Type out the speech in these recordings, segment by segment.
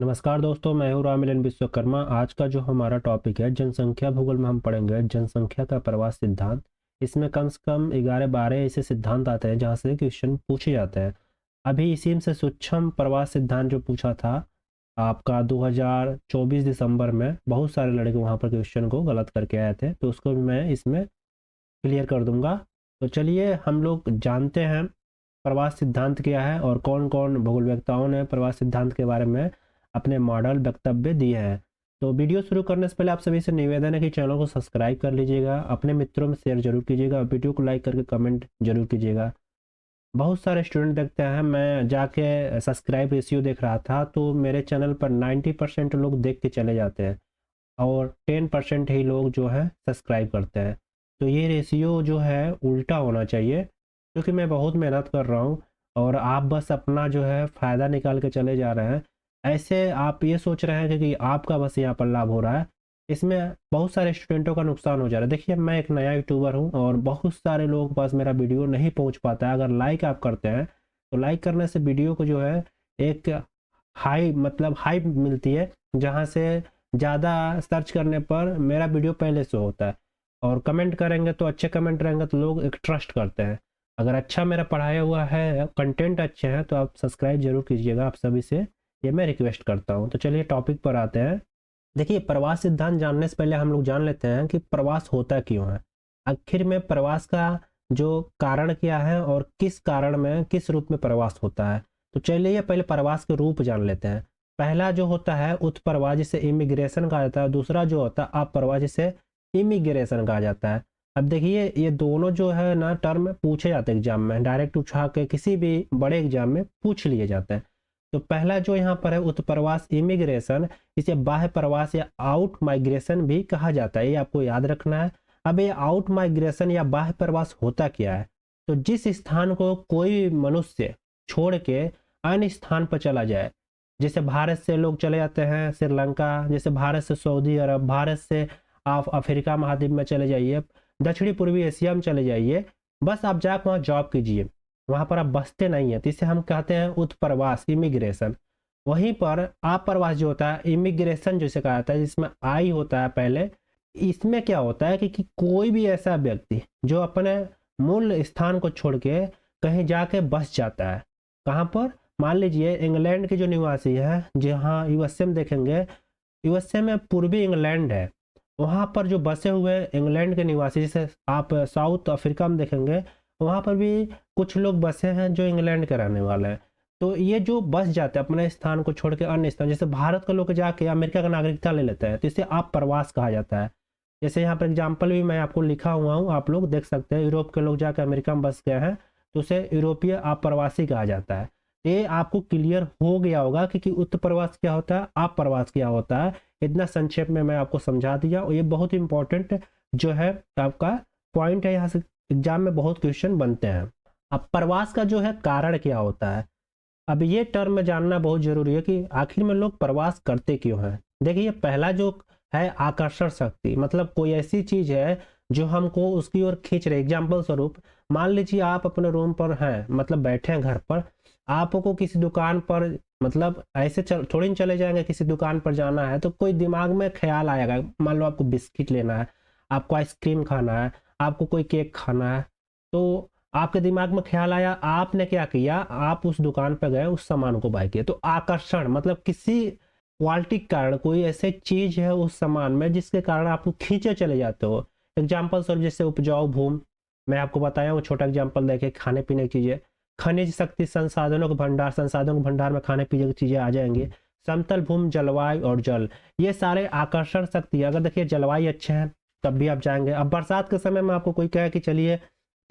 नमस्कार दोस्तों, मैं हूँ राममिलन विश्वकर्मा। आज का जो हमारा टॉपिक है जनसंख्या भूगोल में हम पढ़ेंगे जनसंख्या का प्रवास सिद्धांत। इसमें कम से कम 11-12 ऐसे सिद्धांत आते हैं जहाँ से क्वेश्चन पूछे जाते हैं। अभी इसी में से सूक्ष्म प्रवास सिद्धांत जो पूछा था आपका 2024 दिसंबर में, बहुत सारे लड़के वहाँ पर क्वेश्चन को गलत करके आए थे, तो उसको भी मैं इसमें क्लियर कर दूंगा। तो चलिए हम लोग जानते हैं प्रवास सिद्धांत क्या है और कौन कौन भूगोलवेत्ताओं ने प्रवास सिद्धांत के बारे में अपने मॉडल वक्तव्य दिए हैं। तो वीडियो शुरू करने से पहले आप सभी से निवेदन है कि चैनल को सब्सक्राइब कर लीजिएगा, अपने मित्रों में शेयर जरूर कीजिएगा और वीडियो को लाइक करके कमेंट जरूर कीजिएगा। बहुत सारे स्टूडेंट देखते हैं, मैं जाके सब्सक्राइब रेशियो देख रहा था तो मेरे चैनल पर 90% लोग देख के चले जाते हैं और 10% ही लोग जो है सब्सक्राइब करते हैं। तो ये रेशियो जो है उल्टा होना चाहिए, क्योंकि मैं बहुत मेहनत कर रहा हूँ और आप बस अपना जो है फ़ायदा निकाल के चले जा रहे हैं। ऐसे आप ये सोच रहे हैं कि आपका बस यहाँ पर लाभ हो रहा है, इसमें बहुत सारे स्टूडेंटों का नुकसान हो जा रहा है। देखिए, मैं एक नया यूट्यूबर हूँ और बहुत सारे लोगों के पास मेरा वीडियो नहीं पहुँच पाता है। अगर लाइक आप करते हैं तो लाइक करने से वीडियो को जो है एक हाइप मिलती है, जहाँ से ज़्यादा सर्च करने पर मेरा वीडियो पहले से होता है। और कमेंट करेंगे तो अच्छे कमेंट रहेंगे तो लोग एक ट्रस्ट करते हैं। अगर अच्छा मेरा पढ़ाया हुआ है, कंटेंट अच्छे हैं, तो आप सब्सक्राइब जरूर कीजिएगा। आप सभी से ये मैं रिक्वेस्ट करता हूँ। तो चलिए टॉपिक पर आते हैं। देखिए, प्रवास सिद्धांत जानने से पहले हम लोग जान लेते हैं कि प्रवास होता क्यों है। आखिर में प्रवास का जो कारण क्या है और किस कारण में किस रूप में प्रवास होता है। तो चलिए पहले प्रवास के रूप जान लेते हैं। पहला जो होता है उत्प्रवास, जिसे इमिग्रेशन कहा जाता है। दूसरा जो होता है अप्रवास, जिसे इमिग्रेशन कहा जाता है। अब देखिए, ये दोनों जो है ना टर्म पूछे जाते हैं एग्जाम में, डायरेक्ट उठा के किसी भी बड़े एग्जाम में पूछ लिए जाते हैं। तो पहला जो यहाँ पर है उत्प्रवास इमिग्रेशन, इसे बाह्य प्रवास या आउट माइग्रेशन भी कहा जाता है, ये आपको याद रखना है। अब ये आउट माइग्रेशन या बाह्य प्रवास होता क्या है? तो जिस स्थान को कोई मनुष्य छोड़ के अन्य स्थान पर चला जाए, जैसे भारत से लोग चले जाते हैं श्रीलंका, जैसे भारत से सऊदी अरब, भारत से आप अफ्रीका महाद्वीप में चले जाइए, दक्षिणी पूर्वी एशिया में चले जाइए, बस आप जाकर वहाँ जॉब कीजिए, वहाँ पर आप बसते नहीं हैं, तो इसे हम कहते हैं उत्प्रवास इमिग्रेशन। वहीं पर अप्रवास जो होता है इमिग्रेशन जिसे कहा जाता है, जिसमें आई होता है पहले। इसमें क्या होता है कि कोई भी ऐसा व्यक्ति जो अपने मूल स्थान को छोड़ के कहीं जाके बस जाता है। कहाँ पर? मान लीजिए इंग्लैंड के जो निवासी है, जहाँ यूएसए में देखेंगे, यूएसए में पूर्वी इंग्लैंड है, वहाँ पर जो बसे हुए इंग्लैंड के निवासी, जैसे आप साउथ अफ्रीका में देखेंगे, वहाँ पर भी कुछ लोग बसे हैं जो इंग्लैंड के रहने वाले हैं। तो ये जो बस जाते हैं अपने स्थान को छोड़ के अन्य स्थान, जैसे भारत के लोग जाके अमेरिका का नागरिकता ले लेते हैं, तो इसे आप प्रवास कहा जाता है। जैसे यहाँ पर एग्जाम्पल भी मैं आपको लिखा हुआ हूँ, आप लोग देख सकते हैं। यूरोप के लोग जाकर अमेरिका में बस गए हैं, तो उसे यूरोपीय अप्रवासी कहा जाता है। ये आपको क्लियर हो गया होगा कि उत्प्रवास क्या होता है, अप्रवास क्या होता है। इतना संक्षेप में मैं आपको समझा दिया और ये बहुत इंपॉर्टेंट जो है आपका पॉइंट है, यहाँ से एग्जाम में बहुत क्वेश्चन बनते हैं। अब प्रवास का जो है कारण क्या होता है, अब ये टर्म में जानना बहुत जरूरी है कि आखिर में लोग प्रवास करते क्यों हैं। देखिए, पहला जो है आकर्षण शक्ति, मतलब कोई ऐसी चीज है जो हमको उसकी ओर खींच रही। एग्जाम्पल स्वरूप मान लीजिए आप अपने रूम पर हैं, मतलब बैठे हैं घर पर, आपको किसी दुकान पर, मतलब ऐसे थोड़ी नहीं चले जाएंगे, किसी दुकान पर जाना है तो कोई दिमाग में ख्याल आएगा। मान लो आपको बिस्किट लेना है, आपको आइसक्रीम खाना है, आपको कोई केक खाना है, तो आपके दिमाग में ख्याल आया, आपने क्या किया, आप उस दुकान पर गए, उस सामान को बाय किया। तो आकर्षण मतलब किसी क्वालिटी के कारण कोई ऐसी चीज है उस सामान में जिसके कारण आपको खींचे चले जाते हो। एग्जाम्पल स्वरूप जैसे उपजाऊ भूमि, मैं आपको बताया वो छोटा एग्जाम्पल देखे, खाने पीने की चीजें, खनिज शक्ति, संसाधनों के भंडार, संसाधनों के भंडार में खाने पीने की चीजें आ जाएंगी। समतल भूमि, जलवायु और जल, ये सारे आकर्षण शक्ति। अगर देखिए जलवायु अच्छे हैं तब भी आप जाएंगे। अब बरसात के समय में आपको कोई कहे कि चलिए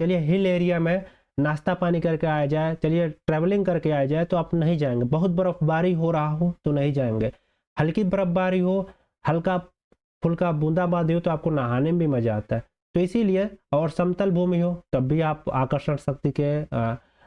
चलिए हिल एरिया में नाश्ता पानी करके आया जाए, चलिए ट्रैवलिंग करके आया जाए, तो आप नहीं जाएंगे। बहुत बर्फबारी हो रहा हो तो नहीं जाएंगे। हल्की बर्फबारी हो, हल्का फुल्का बूंदाबांदी हो, तो आपको नहाने में भी मजा आता है। तो इसीलिए, और समतल भूमि हो तब भी आप आकर्षण शक्ति के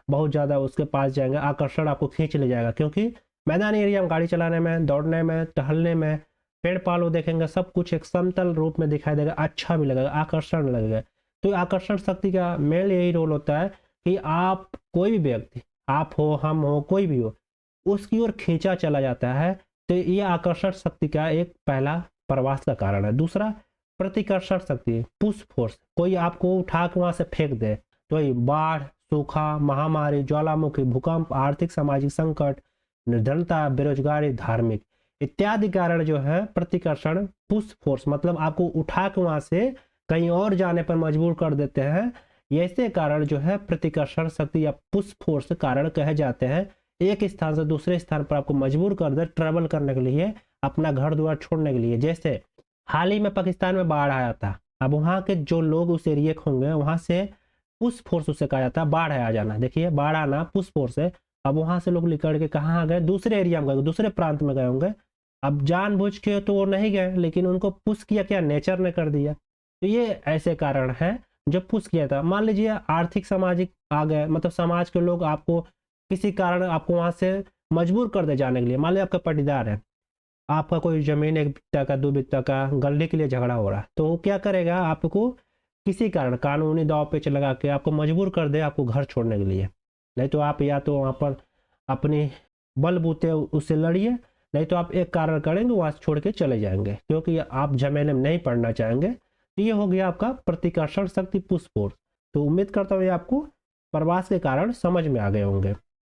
बहुत ज़्यादा उसके पास जाएंगे, आकर्षण आपको खींच ले जाएगा। क्योंकि मैदानी एरिया में गाड़ी चलाने में, दौड़ने में, टहलने में, पेड़ पालो देखेंगे, सब कुछ एक समतल रूप में दिखाई देगा, अच्छा भी लगेगा, आकर्षण लगेगा। तो आकर्षण शक्ति का मेन यही रोल होता है कि आप कोई भी व्यक्ति, आप हो, हम हो, कोई भी हो, उसकी ओर खींचा चला जाता है। तो ये आकर्षण शक्ति का एक पहला प्रवास का कारण है। दूसरा प्रतिकर्षण शक्ति, पुश फोर्स, कोई आपको उठा के वहां से फेंक दे, तो ये बाढ़, सूखा, महामारी, ज्वालामुखी, भूकंप, आर्थिक सामाजिक संकट, निर्धनता, बेरोजगारी, धार्मिक इत्यादि कारण जो है प्रतिकर्षण पुश फोर्स, मतलब आपको उठा के वहां से कहीं और जाने पर मजबूर कर देते हैं। ये ऐसे कारण जो है प्रतिकर्षण शक्ति या पुश फोर्स कारण कहे जाते हैं। एक स्थान से दूसरे स्थान पर आपको मजबूर कर दे ट्रेवल करने के लिए, अपना घर द्वार छोड़ने के लिए। जैसे हाल ही में पाकिस्तान में बाढ़ आया था, अब वहां के जो लोग उस एरिया के होंगे, वहां से पुश फोर्स उसे कहा जाता है, बाढ़ आ जाना। देखिए बाढ़ आना पुश फोर्स है। अब वहां से लोग निकल के कहाँ आ गए, दूसरे एरिया में गए, दूसरे प्रांत में गए होंगे। अब जानबूझ के तो वो नहीं गए, लेकिन उनको पुश किया, क्या नेचर ने कर दिया। तो ये ऐसे कारण है जो पुश किया था। मान लीजिए आर्थिक सामाजिक आ गए, मतलब समाज के लोग आपको किसी कारण आपको वहां से मजबूर कर दे जाने के लिए। मान लीजिए आपका पटीदार है, आपका कोई जमीन 1 बित्ता का 2 बित्ता का गलने के लिए झगड़ा हो रहा है, तो वो क्या करेगा, आपको किसी कारण कानूनी दाव पेच लगा के आपको मजबूर कर दे आपको घर छोड़ने के लिए। नहीं तो आप या तो वहां पर अपनी बलबूते उससे लड़िए, नहीं तो आप एक कारण करेंगे वहां से छोड़ के चले जाएंगे, क्योंकि आप झमेले में नहीं पड़ना चाहेंगे। तो ये हो गया आपका प्रतिकर्षण शक्ति पुश फोर्स। तो उम्मीद करता हूँ ये आपको प्रवास के कारण समझ में आ गए होंगे।